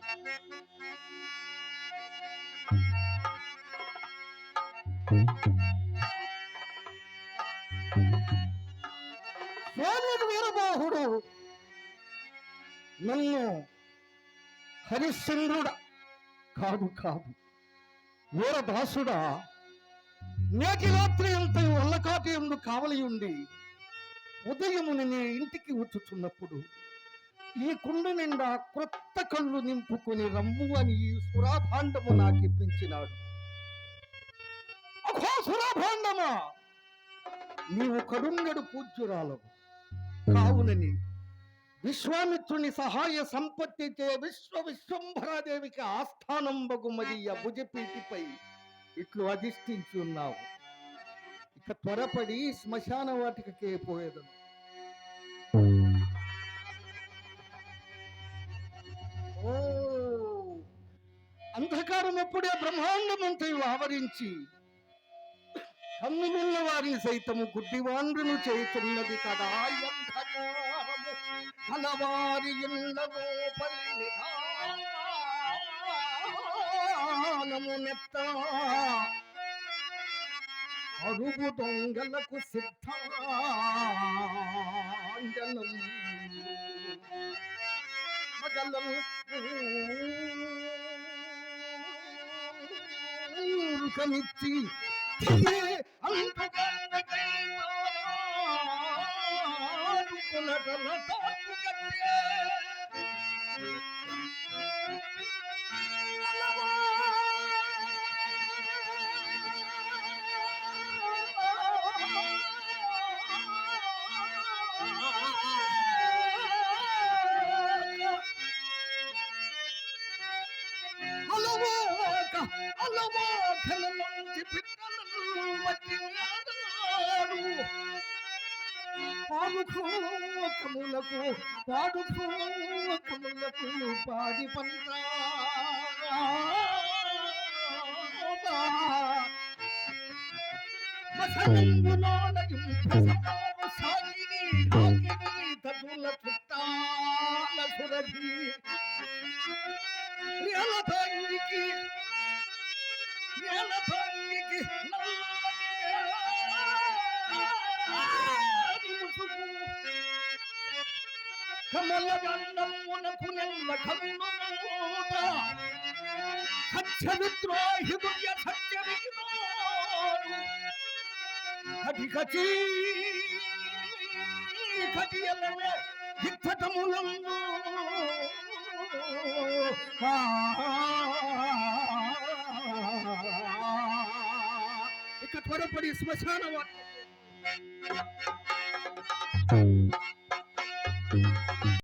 స్వామి వీరబాహుడు నన్ను హరిశ్చంద్రుడా కాదు కాదు వీరదాసుడా నేటి రాత్రి అంతయు వల్లకాటి ఎందు కావలి ఉండి ఉదయముని నీ ఇంటికి వచ్చుచున్నప్పుడు ఈ కుండ నిండా క్రొత్త కళ్ళు నింపుకొని రమ్ము అని ఈ సురాభాండము నాకిప్పించినాడు. అఖో సురాభాండమా, నీవు కడుంగడు పూజ్యురాలవు కావునని విశ్వామిత్రుని సహాయ సంపత్తిచే విశ్వంభరాదేవికి ఆస్థానం బగుమదియ భుజపీటిపై ఇట్లు అధిష్ఠించి ఉన్నావు. ఇక త్వరపడి శ్మశాన వాటికకే పోయేదను. ఓ అంధకారం ఎప్పుడే బ్రహ్మాండమంతయు ఆవరించి కన్నులున్న వారిని సైతము గుడ్డివాండ్రును చేస్తున్నది కదా. అంధకారము కలవారి ఇళ్ళలో పరినిధానము నెత్త అరుగు దొంగలకు సిద్ధాంజనం మగలం కమిచ్చి పాడుకోకములకు పాడుకోకములకు పాడి పంట సాగిని తదుల చుట్టాల సురభి రేలతాంగికి కమల గండమునకు నెల్ల కన్నుమూట సత్య విద్రోహి దుర్య సత్య విజ్ఞాను కటికచి కటియలమే దిక్తములందు ఇక త్వరపడి శ్మశాన వాటి